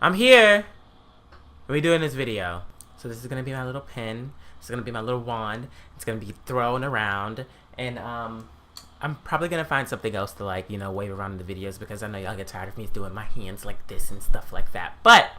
I'm here. We're doing this video. So this is gonna be my little pen. This is gonna be my little wand. It's gonna be thrown around, and I'm probably gonna find something else to wave around in the videos because I know y'all get tired of me doing my hands like this and stuff like that. But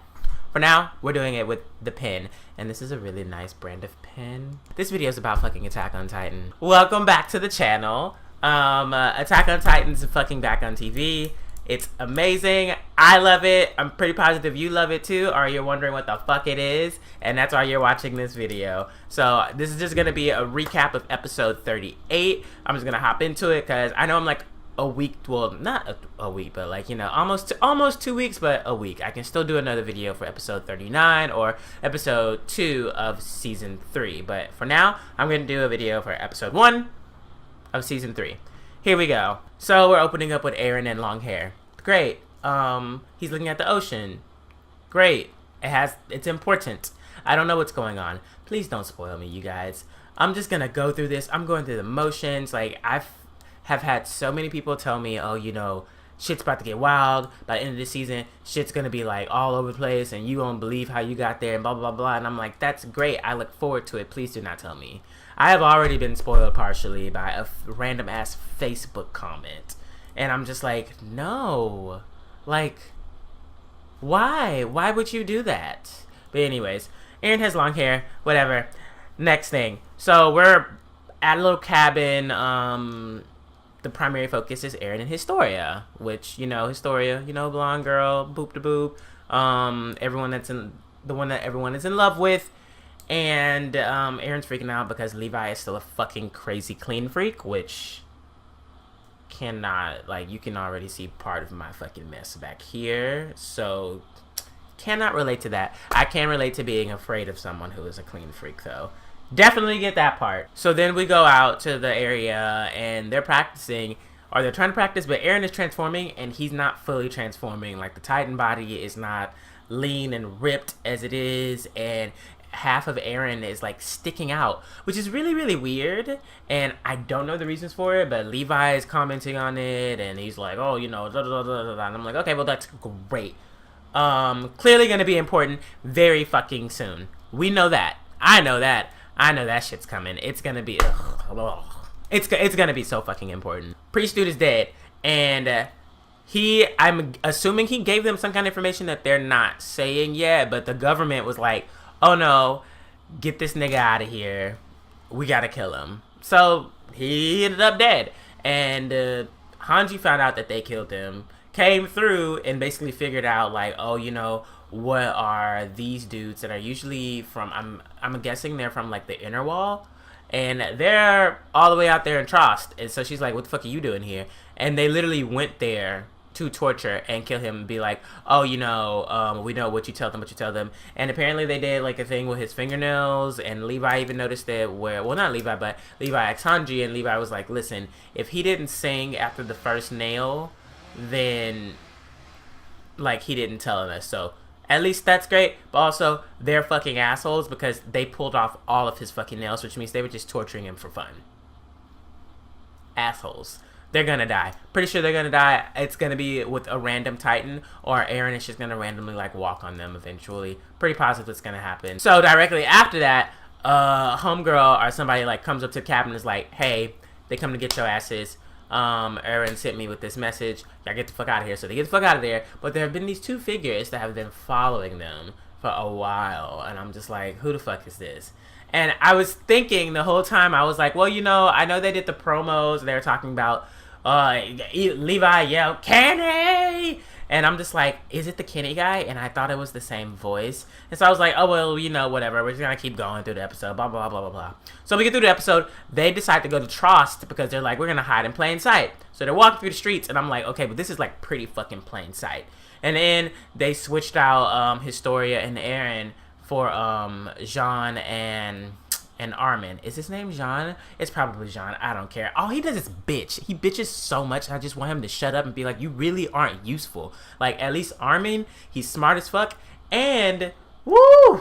for now, we're doing it with the pen, and this is a really nice brand of pen. This video is about fucking Attack on Titan. Welcome back to the channel. Attack on Titan's fucking back on TV. It's amazing. I love it. I'm pretty positive you love it too, or you're wondering what the fuck it is, and that's why you're watching this video. So this is just gonna be a recap of episode 38. I'm just gonna hop into it because I know I'm like a week, well, not a week, but like, you know, almost 2 weeks, but a week. I can still do another video for episode 39 or episode 2 of season 3. But for now, I'm gonna do a video for episode 1 of season 3. Here we go. So we're opening up with Eren and long hair. Great. He's looking at the ocean. Great. It's important. I don't know what's going on. Please don't spoil me, you guys. I'm just gonna go through this. I'm going through the motions. Like, have had so many people tell me, oh, you know, shit's about to get wild. By the end of the season, shit's gonna be like all over the place and you won't believe how you got there and blah, blah, blah. And I'm like, that's great. I look forward to it. Please do not tell me. I have already been spoiled partially by a random ass Facebook comment. And I'm just like, no. Like, why? Why would you do that? But anyways, Eren has long hair. Whatever. Next thing. So we're at a little cabin. The primary focus is Eren and Historia. Which, you know, Historia, you know, blonde girl, boop to boop. The one that everyone is in love with. And Eren's freaking out because Levi is still a fucking crazy clean freak, which cannot, like, you can already see part of my fucking mess back here, so cannot relate to that. I can relate to being afraid of someone who is a clean freak, though. Definitely get that part. So then we go out to the area and they're practicing, or they're trying to practice, but Eren is transforming and he's not fully transforming. Like, the Titan body is not lean and ripped as it is, and half of Eren is like sticking out, which is really, really weird, and I don't know the reasons for it, but Levi is commenting on it and he's like, oh, you know, blah, blah, blah, blah. And I'm like, okay, well, that's great. Clearly gonna be important very fucking soon. We know that. I know that shit's coming. It's gonna be it's gonna be so fucking important. Priest dude is dead, and I'm assuming he gave them some kind of information that they're not saying yet, but the government was like, oh no, get this nigga out of here. We gotta kill him. So he ended up dead. And Hanji found out that they killed him, came through and basically figured out, like, oh, you know, what are these dudes that are usually from, I'm guessing they're from like the inner wall. And they're all the way out there in Trost. And so she's like, what the fuck are you doing here? And they literally went there to torture and kill him and be like, oh, you know, we know what you tell them. And apparently they did like a thing with his fingernails, and Levi even noticed it where, well, not Levi, but Levi asked Hanji, and Levi was like, listen, if he didn't sing after the first nail, then like he didn't tell us. So at least that's great, but also they're fucking assholes because they pulled off all of his fucking nails, which means they were just torturing him for fun. Assholes. They're gonna die. Pretty sure they're gonna die. It's gonna be with a random Titan, or Eren is just gonna randomly like walk on them eventually. Pretty positive it's gonna happen. So directly after that, homegirl or somebody like comes up to the cabin and is like, hey, they come to get your asses. Eren sent me with this message. Y'all get the fuck out of here. So they get the fuck out of there. But there have been these two figures that have been following them for a while, and I'm just like, who the fuck is this? And I was thinking the whole time, I was like, well, you know, I know they did the promos. They were talking about Levi yelled, Kenny! And I'm just like, is it the Kenny guy? And I thought it was the same voice. And so I was like, oh, well, you know, whatever. We're just going to keep going through the episode, blah, blah, blah, blah, blah. So we get through the episode. They decide to go to Trost because they're like, we're going to hide in plain sight. So they're walking through the streets, and I'm like, okay, but this is like pretty fucking plain sight. And then they switched out Historia and Eren for Jean and Armin. Is his name Jean? It's probably Jean. I don't care. All he does is bitch. He bitches so much. I just want him to shut up and be like, you really aren't useful. Like, at least Armin, he's smart as fuck. And, woo!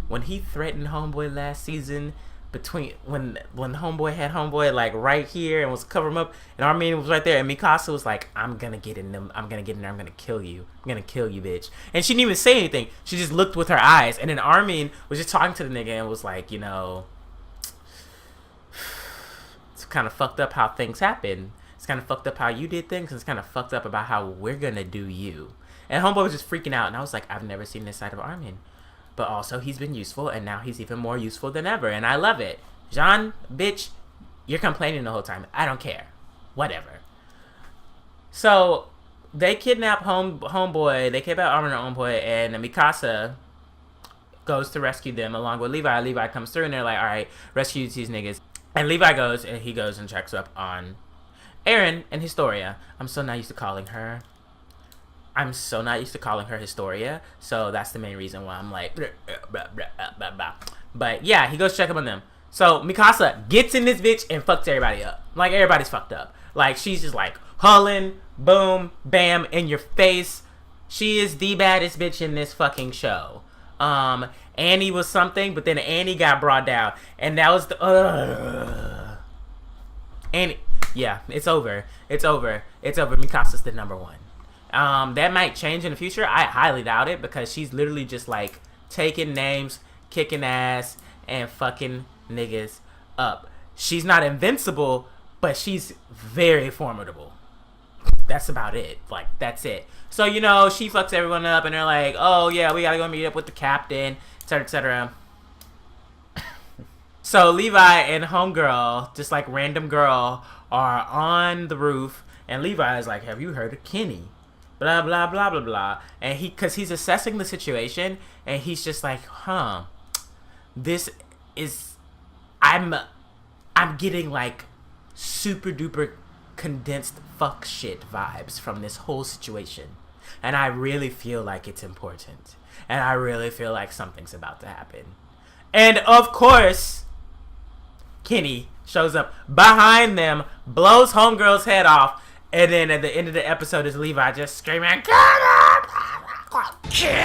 When he threatened Homeboy last season, between when homeboy had homeboy like right here and was covering him up, and Armin was right there, and Mikasa was like, I'm gonna get in there, I'm gonna kill you, bitch. And she didn't even say anything, she just looked with her eyes. And then Armin was just talking to the nigga and was like, you know, it's kind of fucked up how things happen, it's kind of fucked up how you did things, and it's kind of fucked up about how we're gonna do you. And homeboy was just freaking out, and I was like, I've never seen this side of Armin. But also, he's been useful, and now he's even more useful than ever, and I love it. Jean, bitch, you're complaining the whole time. I don't care. Whatever. So, they kidnap homeboy, they kidnap Armin and homeboy, and Mikasa goes to rescue them along with Levi. Levi comes through, and they're like, alright, rescue these niggas. And Levi goes, and he goes and checks up on Eren and Historia. I'm so not used to calling her Historia, so that's the main reason why I'm like, blah, blah, blah. But yeah, he goes check up on them. So Mikasa gets in this bitch and fucks everybody up. Like, everybody's fucked up. Like, she's just like hulling, boom, bam, in your face. She is the baddest bitch in this fucking show. Annie was something, but then Annie got brought down, and that was the Annie. Yeah, it's over. Mikasa's the number one. That might change in the future. I highly doubt it, because she's literally just like taking names, kicking ass, and fucking niggas up. She's not invincible, but she's very formidable. That's about it. Like, that's it. So, you know, she fucks everyone up, and they're like, oh yeah, we gotta go meet up with the captain, etc., etc. So Levi and homegirl, just like random girl, are on the roof, and Levi is like, have you heard of Kenny? Blah, blah, blah, blah, blah. And because he's assessing the situation, and he's just like, this is, I'm getting like super duper condensed fuck shit vibes from this whole situation. And I really feel like it's important. And I really feel like something's about to happen. And of course, Kenny shows up behind them, blows homegirl's head off, and then at the end of the episode is Levi just screaming, Kenny!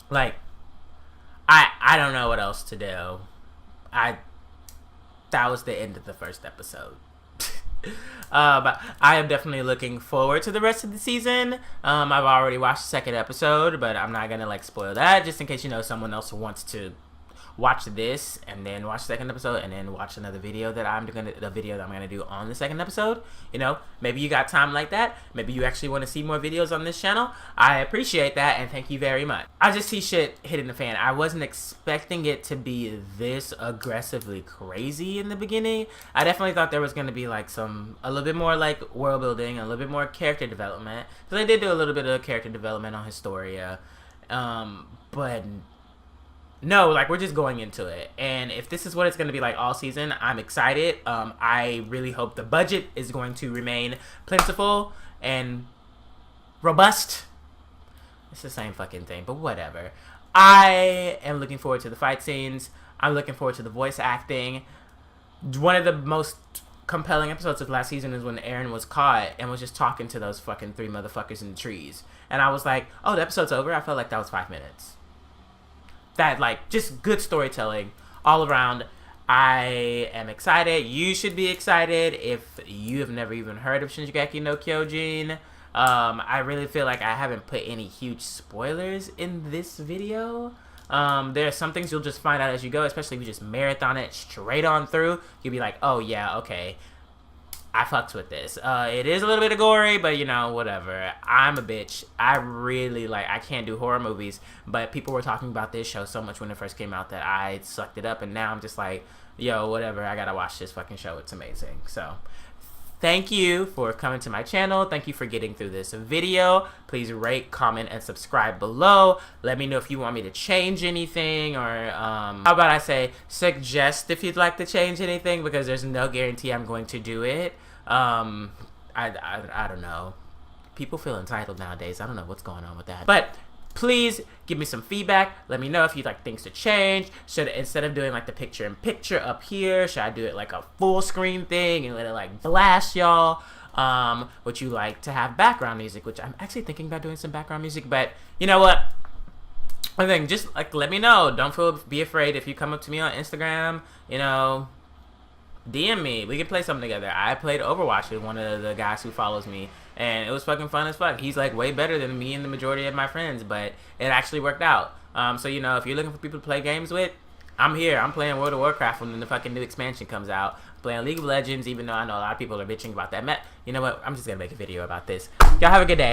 Like, I don't know what else to do. That was the end of the first episode. But I am definitely looking forward to the rest of the season. I've already watched the second episode, but I'm not gonna like spoil that, just in case, you know, someone else wants to watch this and then watch the second episode and then watch another video that I'm gonna do on the second episode. You know, maybe you got time like that. Maybe you actually want to see more videos on this channel. I appreciate that, and thank you very much. I just see shit hitting the fan. I wasn't expecting it to be this aggressively crazy in the beginning. I definitely thought there was gonna be like a little bit more like world building, a little bit more character development, because they did do a little bit of character development on Historia, but no, like, we're just going into it. And if this is what it's going to be like all season, I'm excited. I really hope the budget is going to remain plentiful and robust. It's the same fucking thing, but whatever. I am looking forward to the fight scenes. I'm looking forward to the voice acting. One of the most compelling episodes of last season is when Eren was caught and was just talking to those fucking 3 motherfuckers in the trees. And I was like, oh, the episode's over? I felt like that was 5 minutes. That, like, just good storytelling all around. I am excited. You should be excited if you have never even heard of Shingeki no Kyojin. I really feel like I haven't put any huge spoilers in this video. There are some things you'll just find out as you go, especially if you just marathon it straight on through. You'll be like, oh yeah, okay, I fucks with this. It is a little bit of gory, but you know, whatever. I'm a bitch. I really I can't do horror movies, but people were talking about this show so much when it first came out that I sucked it up, and now I'm just like, yo, whatever, I gotta watch this fucking show. It's amazing. So, thank you for coming to my channel. Thank you for getting through this video. Please rate, comment, and subscribe below. Let me know if you want me to change anything, or how about I say suggest if you'd like to change anything, because there's no guarantee I'm going to do it. I don't know. People feel entitled nowadays. I don't know what's going on with that. But please give me some feedback. Let me know if you'd like things to change. Should, instead of doing like the picture-in-picture up here, should I do it like a full screen thing and let it like blast y'all? Would you like to have background music? Which I'm actually thinking about doing some background music, but you know what? I think just like let me know. Don't be afraid if you come up to me on Instagram. DM me. We can play something together. I played Overwatch with one of the guys who follows me, and it was fucking fun as fuck. He's like way better than me and the majority of my friends, but it actually worked out. So if you're looking for people to play games with, I'm here. I'm playing World of Warcraft when the fucking new expansion comes out. Playing League of Legends, even though I know a lot of people are bitching about that. You know what? I'm just gonna make a video about this. Y'all have a good day.